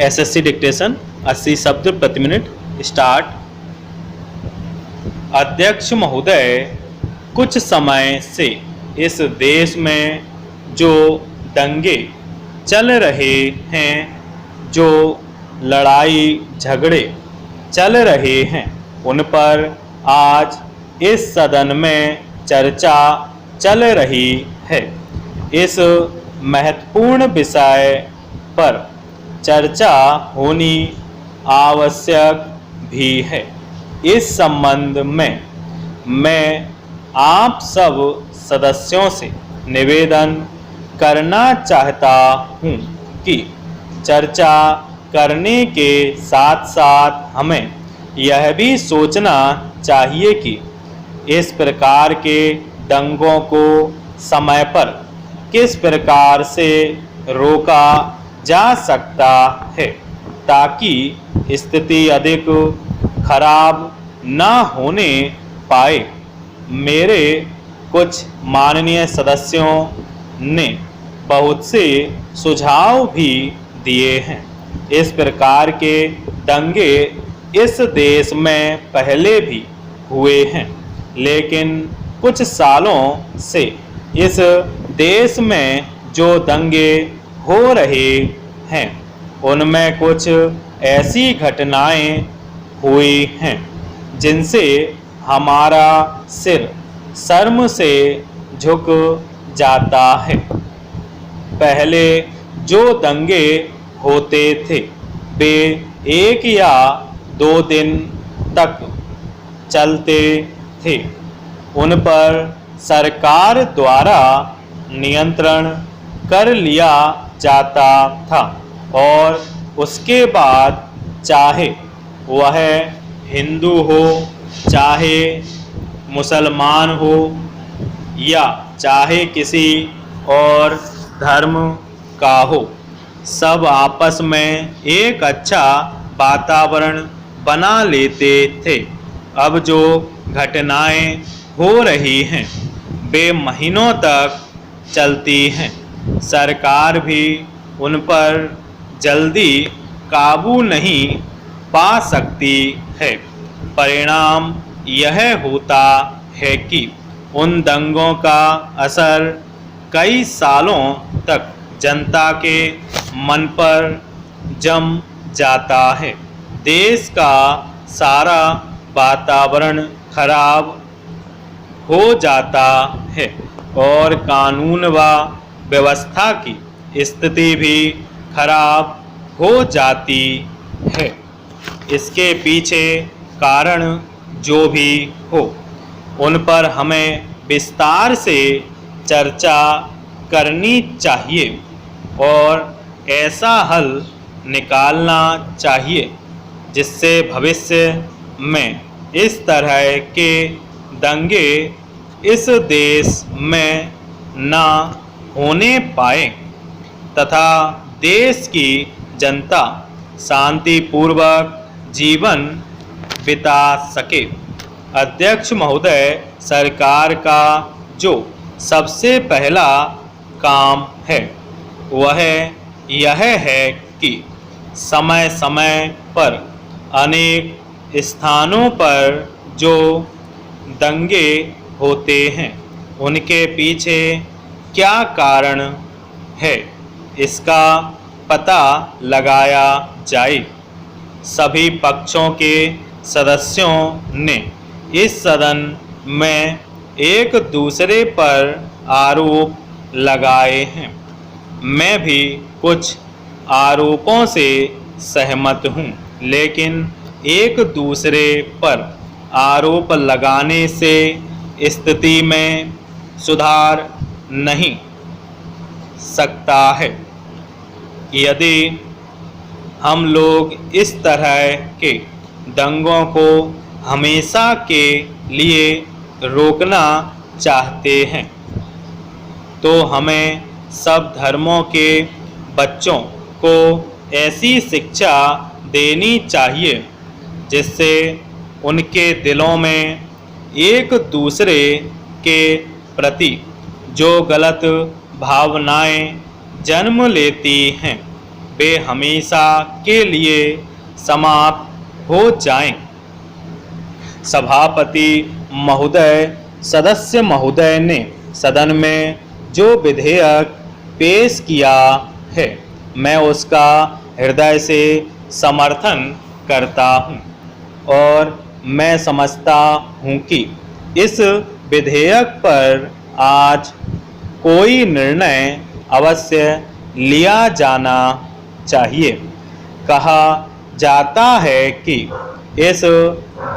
SSC dictation 80 शब्द प्रति minute start. अध्यक्ष महोदय, कुछ समय से इस देश में जो दंगे चल रहे हैं, जो लड़ाई झगड़े चल रहे हैं, उन पर आज इस सदन में चर्चा चल रही है। इस महत्वपूर्ण विषय पर चर्चा होनी आवश्यक भी है। इस संबंध में मैं आप सब सदस्यों से निवेदन करना चाहता हूं कि चर्चा करने के साथ साथ हमें यह भी सोचना चाहिए कि इस प्रकार के दंगों को समय पर किस प्रकार से रोका जा सकता है ताकि स्थिति अधिक खराब न होने पाए। मेरे कुछ माननीय सदस्यों ने बहुत से सुझाव भी दिए हैं। इस प्रकार के दंगे इस देश में पहले भी हुए हैं, लेकिन कुछ सालों से इस देश में जो दंगे हो रहे हैं उनमें कुछ ऐसी घटनाएं हुई हैं जिनसे हमारा सिर शर्म से झुक जाता है। पहले जो दंगे होते थे वे 1 या 2 दिन तक चलते थे। उन पर सरकार द्वारा नियंत्रण कर लिया जाता था और उसके बाद चाहे वह हिंदू हो, चाहे मुसलमान हो या चाहे किसी और धर्म का हो, सब आपस में एक अच्छा वातावरण बना लेते थे। अब जो घटनाएं हो रही हैं वे महीनों तक चलती हैं। सरकार भी उन पर जल्दी काबू नहीं पा सकती है। परिणाम यह होता है कि उन दंगों का असर कई सालों तक जनता के मन पर जम जाता है। देश का सारा वातावरण खराब हो जाता है और कानून व व्यवस्था की स्थिति भी खराब हो जाती है। इसके पीछे कारण जो भी हो, उन पर हमें विस्तार से चर्चा करनी चाहिए और ऐसा हल निकालना चाहिए जिससे भविष्य में इस तरह के दंगे इस देश में ना होने पाए तथा देश की जनता शांतिपूर्वक जीवन बिता सके। अध्यक्ष महोदय, सरकार का जो सबसे पहला काम है वह यह है कि समय समय पर अनेक स्थानों पर जो दंगे होते हैं उनके पीछे क्या कारण है इसका पता लगाया जाए। सभी पक्षों के सदस्यों ने इस सदन में एक दूसरे पर आरोप लगाए हैं। मैं भी कुछ आरोपों से सहमत हूँ, लेकिन एक दूसरे पर आरोप लगाने से स्थिति में सुधार नहीं सकता है। यदि हम लोग इस तरह के दंगों को हमेशा के लिए रोकना चाहते हैं तो हमें सब धर्मों के बच्चों को ऐसी शिक्षा देनी चाहिए जिससे उनके दिलों में एक दूसरे के प्रति जो गलत भावनाएं जन्म लेती हैं वे हमेशा के लिए समाप्त हो जाएं। सभापति महोदय, सदस्य महोदय ने सदन में जो विधेयक पेश किया है, मैं उसका हृदय से समर्थन करता हूं और मैं समझता हूं कि इस विधेयक पर आज कोई निर्णय अवश्य लिया जाना चाहिए। कहा जाता है कि इस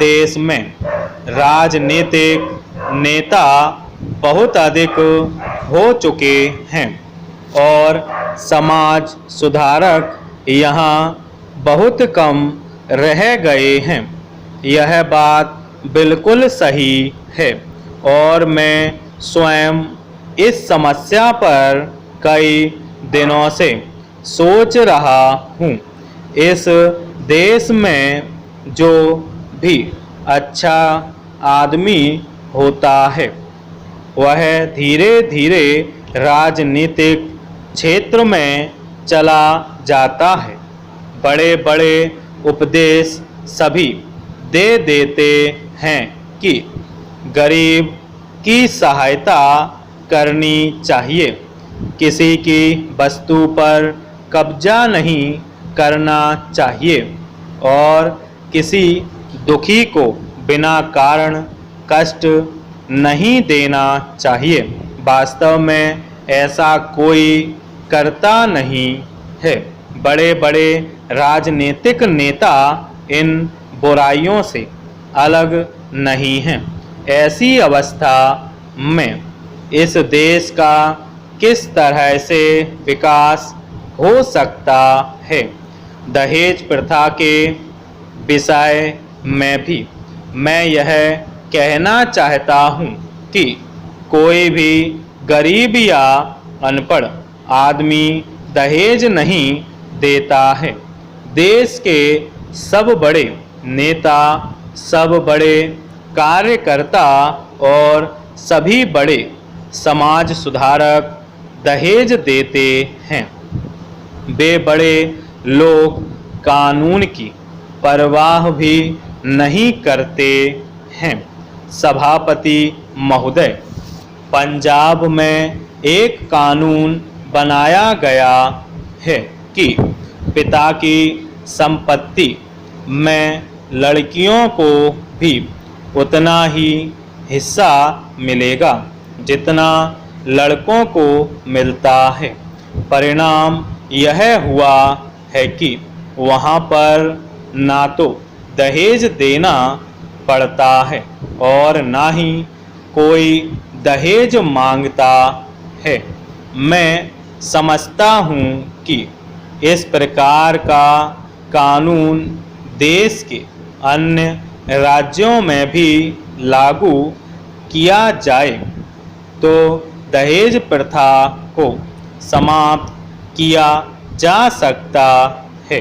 देश में राजनीतिक नेता बहुत अधिक हो चुके हैं और समाज सुधारक यहाँ बहुत कम रह गए हैं। यह बात बिल्कुल सही है और मैं स्वयं इस समस्या पर कई दिनों से सोच रहा हूँ। इस देश में जो भी अच्छा आदमी होता है वह धीरे धीरे राजनीतिक क्षेत्र में चला जाता है। बड़े बड़े उपदेश सभी दे देते हैं कि गरीब की सहायता करनी चाहिए, किसी की वस्तु पर कब्जा नहीं करना चाहिए और किसी दुखी को बिना कारण कष्ट नहीं देना चाहिए। वास्तव में ऐसा कोई करता नहीं है। बड़े बड़े राजनीतिक नेता इन बुराइयों से अलग नहीं हैं। ऐसी अवस्था में इस देश का किस तरह से विकास हो सकता है? दहेज प्रथा के विषय में भी मैं यह कहना चाहता हूँ कि कोई भी गरीब या अनपढ़ आदमी दहेज नहीं देता है। देश के सब बड़े नेता, सब बड़े कार्यकर्ता और सभी बड़े समाज सुधारक दहेज देते हैं। वे बड़े लोग कानून की परवाह भी नहीं करते हैं। सभापति महोदय, पंजाब में एक कानून बनाया गया है कि पिता की संपत्ति में लड़कियों को भी उतना ही हिस्सा मिलेगा जितना लड़कों को मिलता है। परिणाम यह हुआ है कि वहाँ पर ना तो दहेज देना पड़ता है और ना ही कोई दहेज मांगता है। मैं समझता हूँ कि इस प्रकार का कानून देश के अन्य राज्यों में भी लागू किया जाए तो दहेज प्रथा को समाप्त किया जा सकता है।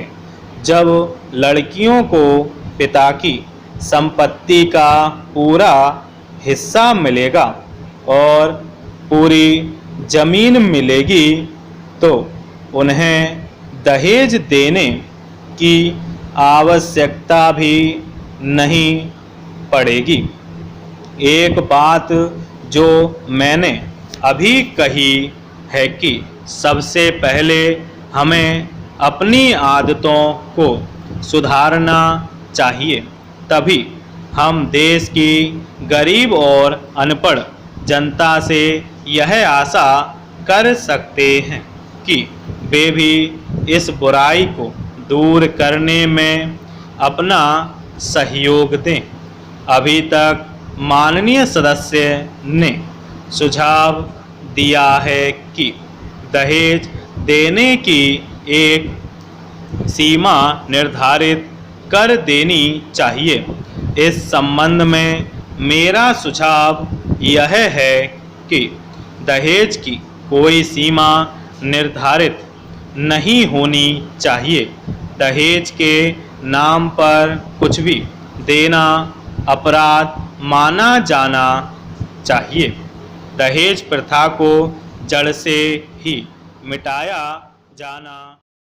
जब लड़कियों को पिता की संपत्ति का पूरा हिस्सा मिलेगा और पूरी जमीन मिलेगी तो उन्हें दहेज देने की आवश्यकता भी नहीं पड़ेगी। एक बात जो मैंने अभी कही है कि सबसे पहले हमें अपनी आदतों को सुधारना चाहिए, तभी हम देश की गरीब और अनपढ़ जनता से यह आशा कर सकते हैं कि वे भी इस बुराई को दूर करने में अपना सहयोग दें। अभी तक माननीय सदस्य ने सुझाव दिया है कि दहेज देने की एक सीमा निर्धारित कर देनी चाहिए। इस संबंध में मेरा सुझाव यह है कि दहेज की कोई सीमा निर्धारित नहीं होनी चाहिए। दहेज के नाम पर कुछ भी देना अपराध माना जाना चाहिए। दहेज प्रथा को जड़ से ही मिटाया जाना